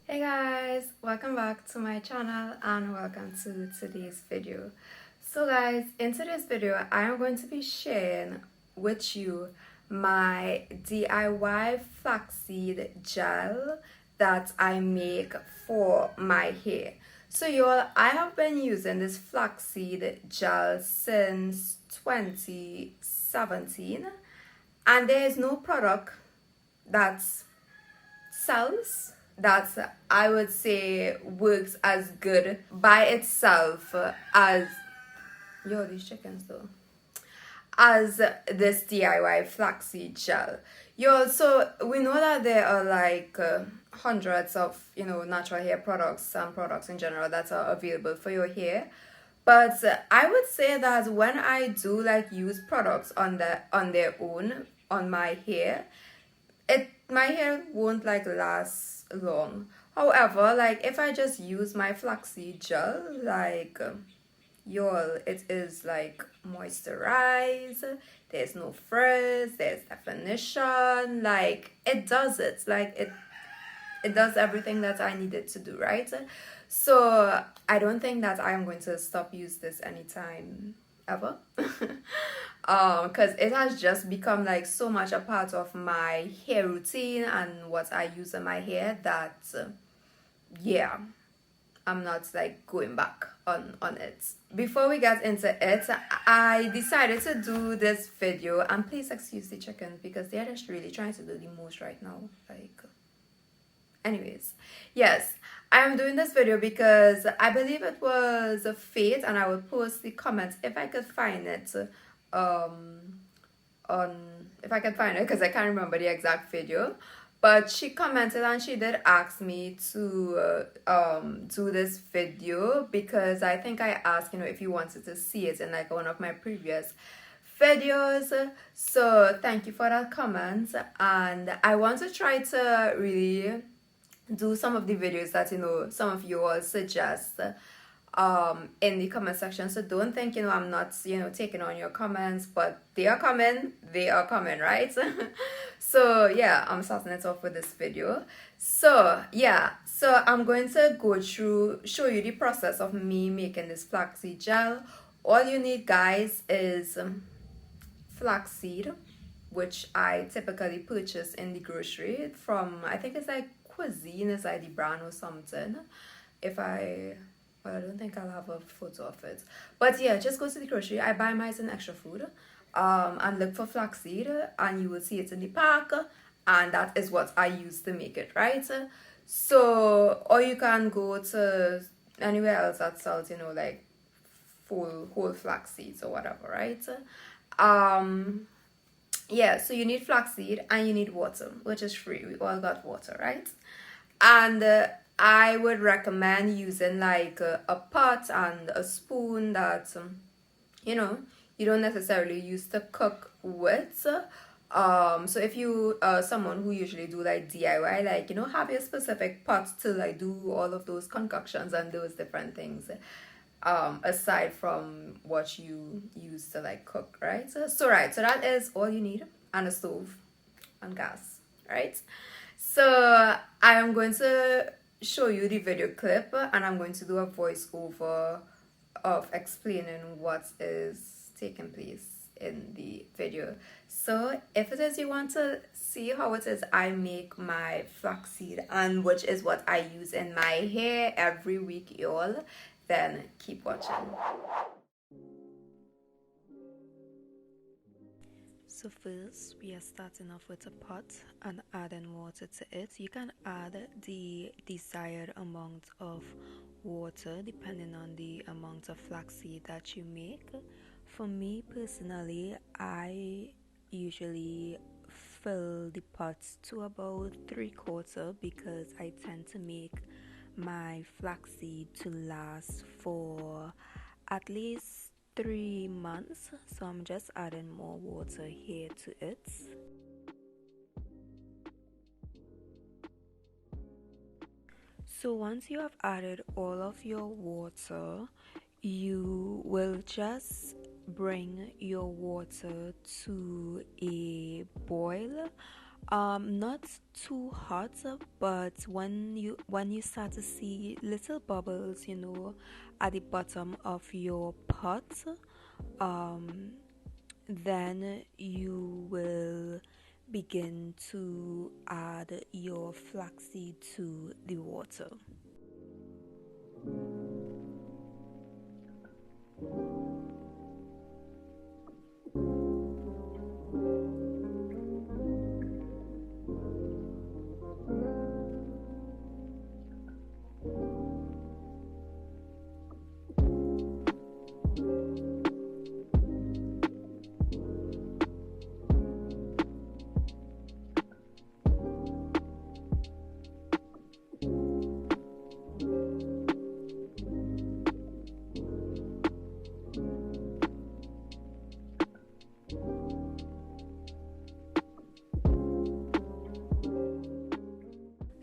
Hey guys, welcome back to my channel and welcome to today's video. So guys, in today's video I am going to be sharing with you my DIY flaxseed gel that I make for my hair. So y'all, I have been using this flaxseed gel since 2017 and there is no product that's sells that I would say works as good by itself as these chickens though as this DIY flaxseed gel. So we know that there are like hundreds of natural hair products and products in general that are available for your hair. But I would say that when I do like use products on their own on my hair, my hair won't like last long. However, like if I just use my flaxseed gel, like y'all, it is like moisturized. There's no frizz. There's definition. Like it does it. Like it does everything that I needed to do, right? So I don't think that I'm going to stop use this anytime ever. Because it has just become like so much a part of my hair routine and what I use in my hair that yeah, I'm not like going back on it. Before we get into it, I decided to do this video, and please excuse the chickens because they're just really trying to do the most right now. Like anyways, yes, I'm doing this video because I believe it was a fate, and I will post the comments if I could find it um on if I can find it because I can't remember the exact video. But she commented and she did ask me to do this video because I think I asked, if you wanted to see it in like one of my previous videos. So thank you for that comment, and I want to try to really do some of the videos that some of you all suggest in the comment section. So don't think I'm not taking on your comments, but they are coming, right? So yeah, I'm starting it off with this video. So yeah, so I'm going to show you the process of me making this flaxseed gel. All you need, guys, is flaxseed, which I typically purchase in the grocery from, I think it's like Cuisine is like the brand or something. If I Well, I don't think I'll have a photo of it. But yeah, just go to the grocery. I buy mine in extra food. And look for flaxseed, and you will see it in the pack, and that is what I use to make it, right? So, or you can go to anywhere else that sells, like full whole flax seeds or whatever, right? Um, yeah, so you need flaxseed and you need water, which is free. We all got water, right? And I would recommend using like a pot and a spoon that you know you don't necessarily use to cook with. So if you someone who usually do like DIY, like have your specific pot to like do all of those concoctions and those different things, aside from what you use to like cook, right? So that is all you need, and a stove and gas, right? So I am going to show you the video clip, and I'm going to do a voiceover of explaining what is taking place in the video. So if it is you want to see how it is I make my flaxseed, and which is what I use in my hair every week, y'all, then keep watching. So first we are starting off with a pot and adding water to it. You can add the desired amount of water depending on the amount of flaxseed that you make. For me personally, I usually fill the pot to about 3/4 because I tend to make my flaxseed to last for at least 3 months, so I'm just adding more water here to it. So once you have added all of your water, you will just bring your water to a boil Not too hot, but when you start to see little bubbles, at the bottom of your pot, um, then you will begin to add your flaxseed to the water.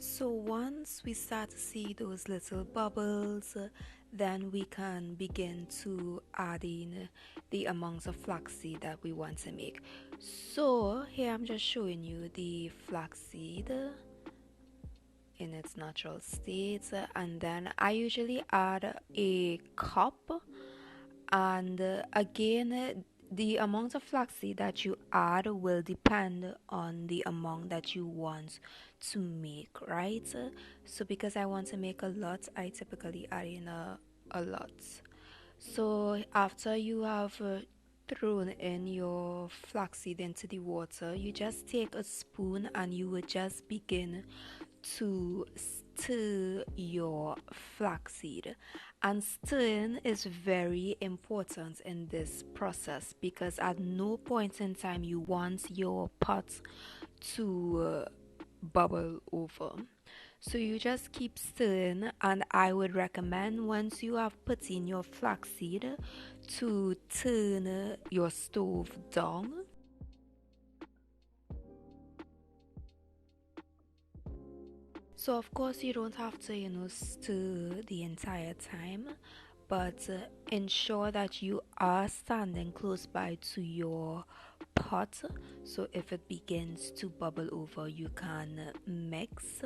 So once we start to see those little bubbles, then we can begin to add in the amounts of flaxseed that we want to make. So here I'm just showing you the flaxseed in its natural state, and then I usually add a cup, and again, the amount of flaxseed that you add will depend on the amount that you want to make, right? So because I want to make a lot, I typically add in a lot. So after you have thrown in your flaxseed into the water, you just take a spoon and you would just begin to stir your flaxseed. And stirring is very important in this process because at no point in time you want your pot to bubble over. So you just keep stirring, and I would recommend once you have put in your flaxseed to turn your stove down. So of course you don't have to, stir the entire time, but ensure that you are standing close by to your pot. So if it begins to bubble over, you can mix.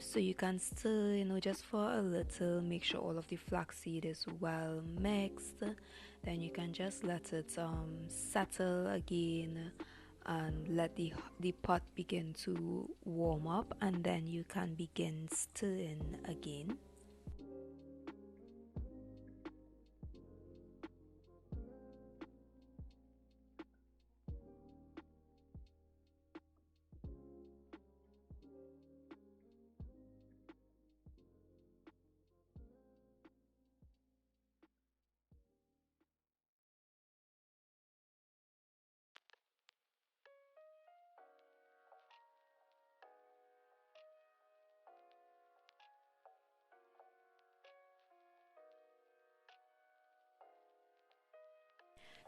So you can stir, just for a little, make sure all of the flaxseed is well mixed. Then you can just let it settle again and let the pot begin to warm up, and then you can begin stirring again.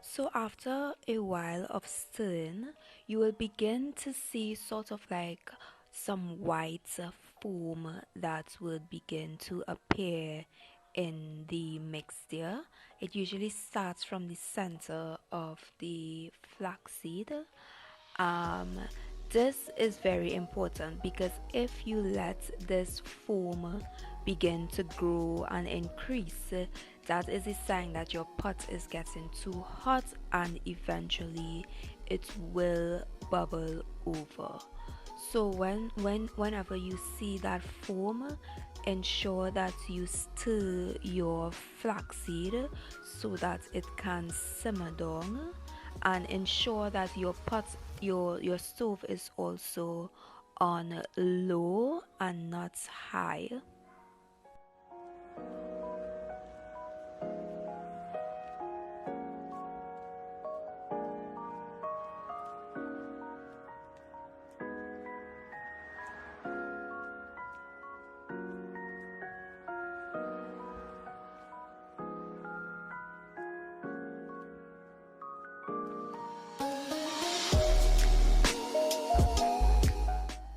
So after a while of stirring, you will begin to see sort of like some white foam that will begin to appear in the mixture. It usually starts from the center of the flaxseed. Um, this is very important because if you let this foam begin to grow and increase, that is a sign that your pot is getting too hot and eventually it will bubble over. So whenever you see that foam, ensure that you stir your flaxseed so that it can simmer down, and ensure that your stove is also on low and not high.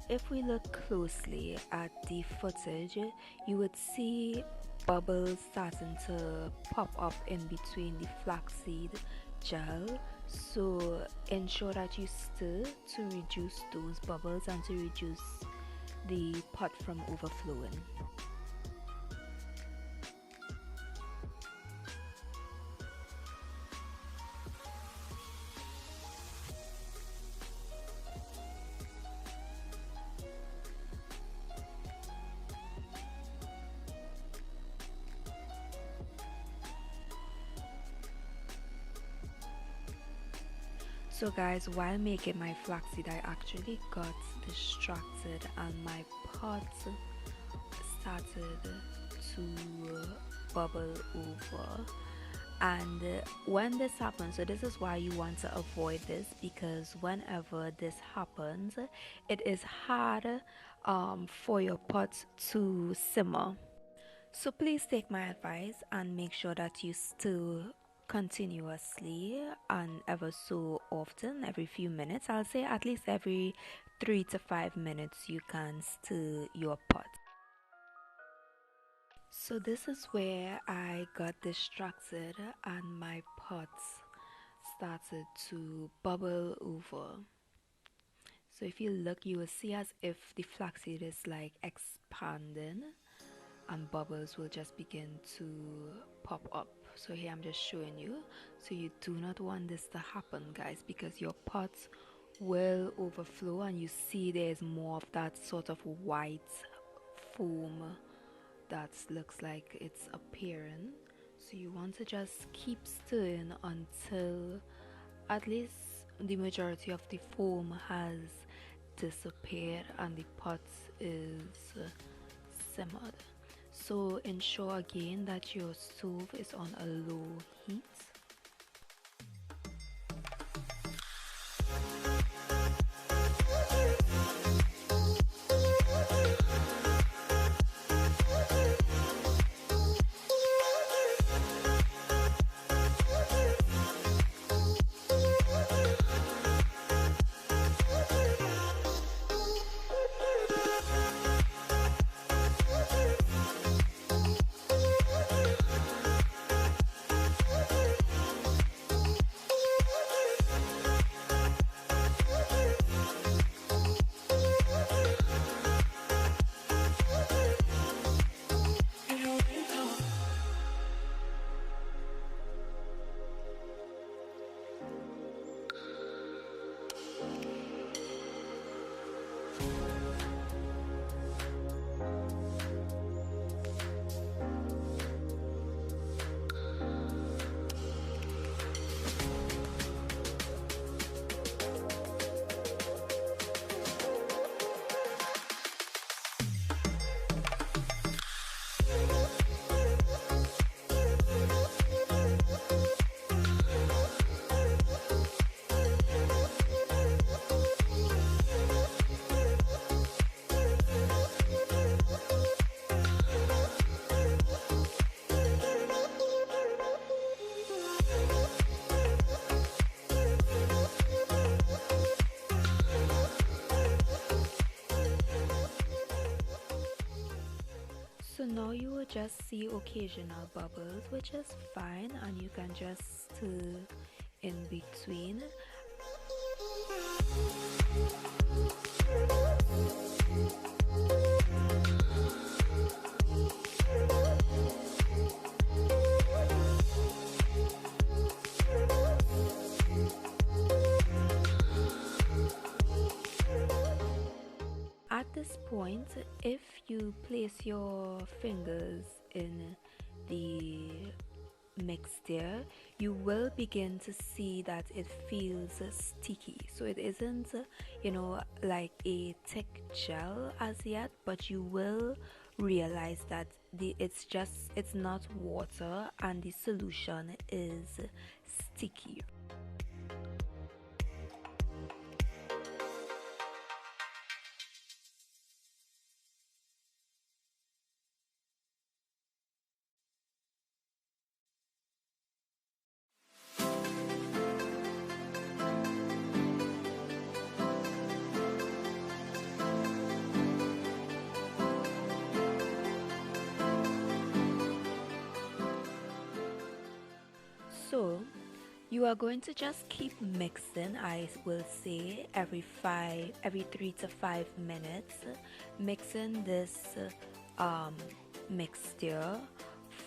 If we look closely at the footage, you would see bubbles starting to pop up in between the flaxseed gel, so ensure that you stir to reduce those bubbles and to reduce the pot from overflowing. So guys, while making my flaxseed, I actually got distracted and my pot started to bubble over. And when this happens, so this is why you want to avoid this, because whenever this happens, it is hard for your pot to simmer. So please take my advice and make sure that you stir continuously and ever so often, every few minutes. I'll say at least every 3 to 5 minutes you can stir your pot. So this is where I got distracted and my pots started to bubble over. So if you look, you will see as if the flaxseed is like expanding and bubbles will just begin to pop up. So here I'm just showing you. So you do not want this to happen, guys, because your pots will overflow and you see there's more of that sort of white foam that looks like it's appearing. So you want to just keep stirring until at least the majority of the foam has disappeared and the pot is simmered. So ensure again that your stove is on a low heat. So now you will just see occasional bubbles, which is fine, and you can just stir in between. At this point, if you place your fingers in the mixture, you will begin to see that it feels sticky. So it isn't, like a thick gel as yet, but you will realize that it's not water and the solution is sticky. So you You are going to just keep mixing, I will say, every 3 to 5 minutes, mixing this um, mixture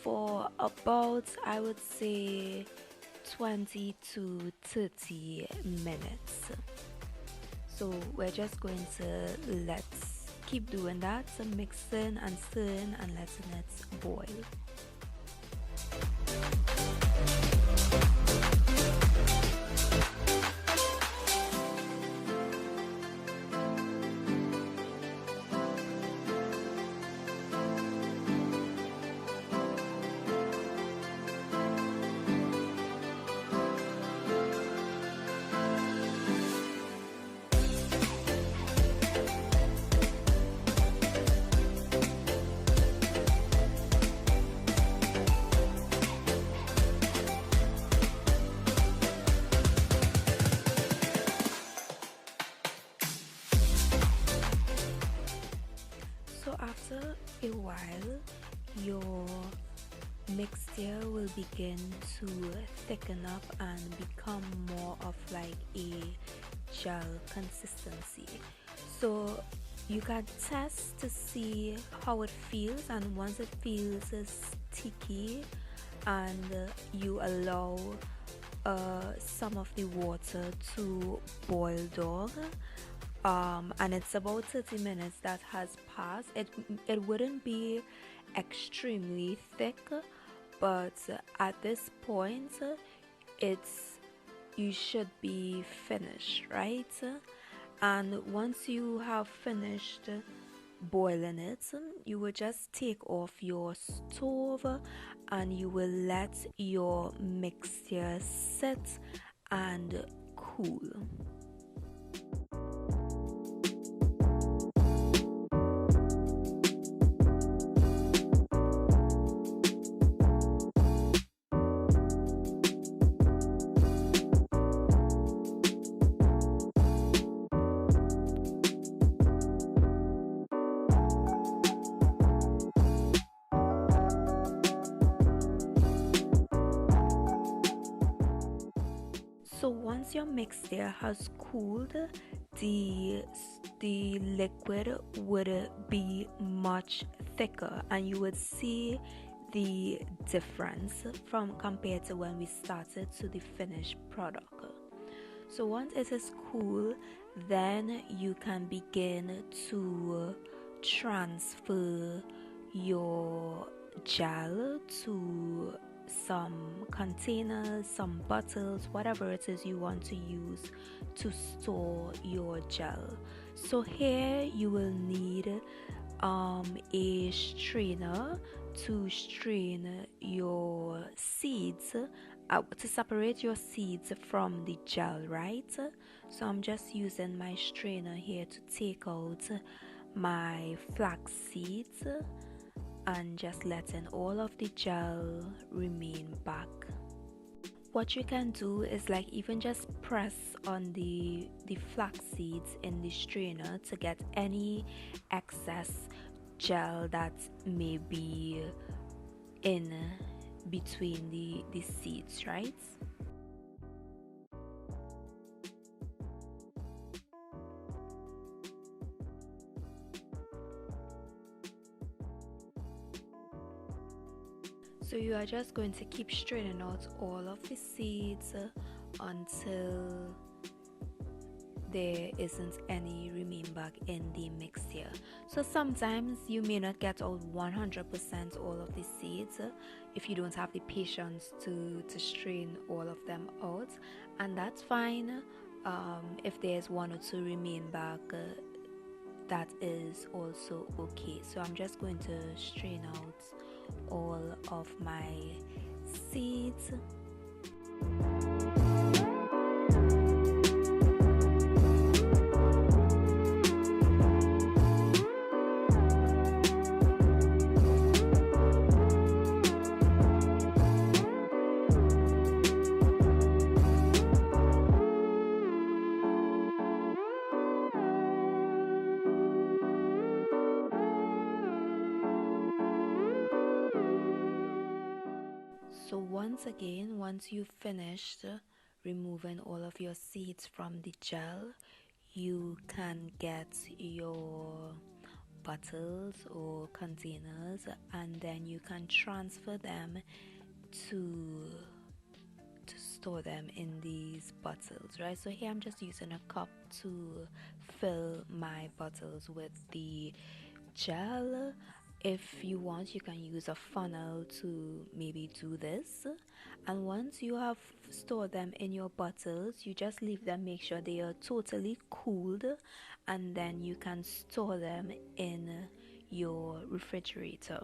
for about, I would say, 20 to 30 minutes. So we're just going to let's keep doing that, so mixing and stirring and letting it boil. So after a while, your mixture will begin to thicken up and become more of like a gel consistency. So you can test to see how it feels, and once it feels sticky and you allow some of the water to boil down, and it's about 30 minutes that has passed. It wouldn't be extremely thick, but at this point it's you should be finished, right? And once you have finished boiling it, you will just take off your stove and you will let your mixture sit and cool. So once your mixture has cooled, the the liquid would be much thicker, and you would see the difference from compared to when we started to the finished product. So once it is cool, then you can begin to transfer your gel to some containers, some bottles, whatever it is you want to use to store your gel. So here you will need a strainer to strain your seeds, to separate your seeds from the gel, right? So I'm just using my strainer here to take out my flax seeds and just letting all of the gel remain back. What you can do is like even just press on the flax seeds in the strainer to get any excess gel that may be in between the seeds, right? So you are just going to keep straining out all of the seeds until there isn't any remain back in the mixture. So sometimes you may not get out 100% all of the seeds if you don't have the patience to strain all of them out, and that's fine. If there's one or two remain back, that is also okay. So I'm just going to strain out all of my seeds. So once again, once you've finished removing all of your seeds from the gel, you can get your bottles or containers, and then you can transfer them to store them in these bottles, right? So here I'm just using a cup to fill my bottles with the gel. If you want, you can use a funnel to maybe do this. And once you have stored them in your bottles, you just leave them, make sure they are totally cooled, and then you can store them in your refrigerator.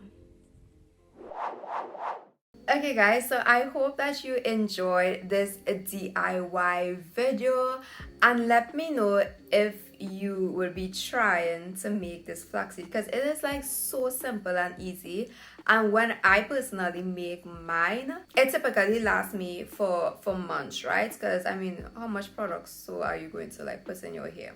Okay guys, so I hope that you enjoyed this DIY video, and let me know if you will be trying to make this flaxseed, because it is like so simple and easy. And when I personally make mine, it typically lasts me for months, right? Because I mean, how much products so are you going to like put in your hair?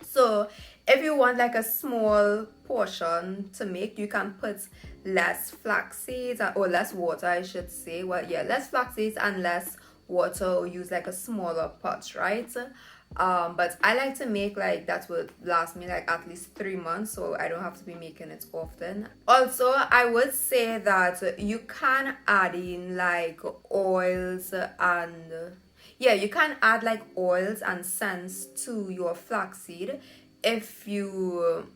So if you want like a small portion to make, you can put less flax seeds, or less water I should say. Well, yeah, less flax seeds and less water, or use like a smaller pot, right? But I like to make like that would last me like at least 3 months, so I don't have to be making it often. Also, I would say that you can add in like oils, and yeah, you can add like oils and scents to your flaxseed if you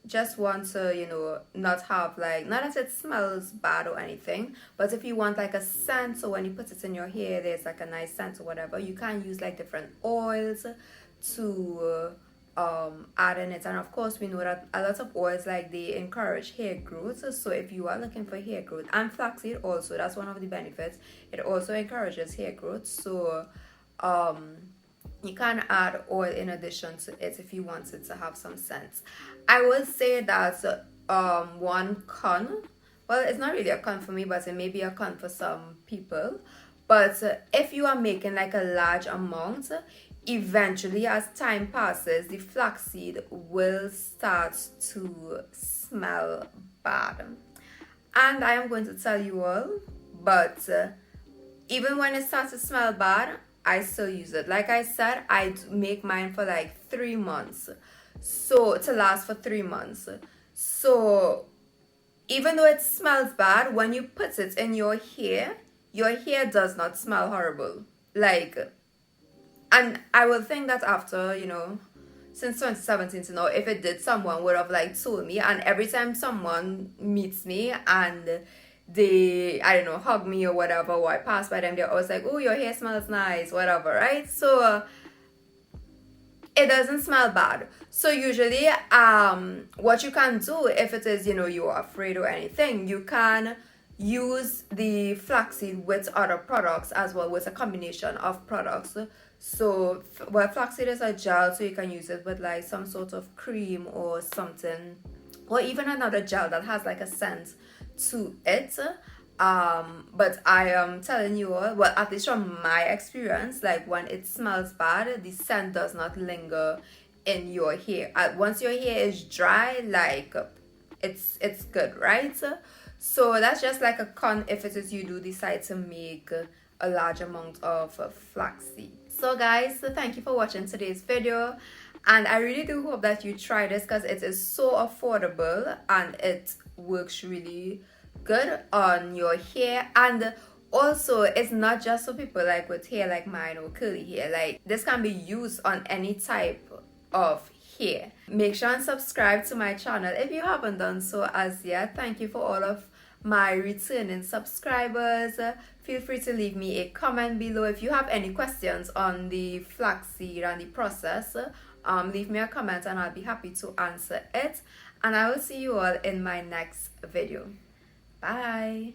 just want to, you know, not have like, not that it smells bad or anything, but if you want like a scent, so when you put it in your hair there's like a nice scent or whatever, you can use like different oils to add in it. And of course, we know that a lot of oils, like, they encourage hair growth. So if you are looking for hair growth, and flaxseed also, that's one of the benefits, it also encourages hair growth. So you can add oil in addition to it if you want it to have some scent. I would say that one con, well, it's not really a con for me, but it may be a con for some people. But if you are making like a large amount, eventually as time passes, the flaxseed will start to smell bad. And I am going to tell you all, but even when it starts to smell bad, I still use it. Like I said, I make mine for like 3 months, so to last for 3 months. So even though it smells bad, when you put it in your hair does not smell horrible. Like, and I will think that after, you know, since 2017 to now, if it did, someone would have like told me. And every time someone meets me and they, I don't know, hug me or whatever, or I pass by them, they're always like, oh, your hair smells nice, whatever, right? So it doesn't smell bad. So usually what you can do, if it is, you know, you're afraid or anything, you can use the flaxseed with other products as well, with a combination of products. So, well, flaxseed is a gel, so you can use it with like some sort of cream or something, or even another gel that has like a scent to it. But I am telling you all, well, at least from my experience, like when it smells bad, the scent does not linger in your hair. Once your hair is dry, like it's good, right? So that's just like a con if it is you do decide to make a large amount of flaxseed. So guys, thank you for watching today's video, and I really do hope that you try this, because it is so affordable and it works really good on your hair. And also, it's not just for people like with hair like mine or curly hair. Like, this can be used on any type of hair. Make sure and subscribe to my channel if you haven't done so as yet. Thank you for all of my returning subscribers. Feel free to leave me a comment below if you have any questions on the flaxseed and the process. Leave me a comment and I'll be happy to answer it. And I will see you all in my next video. Bye.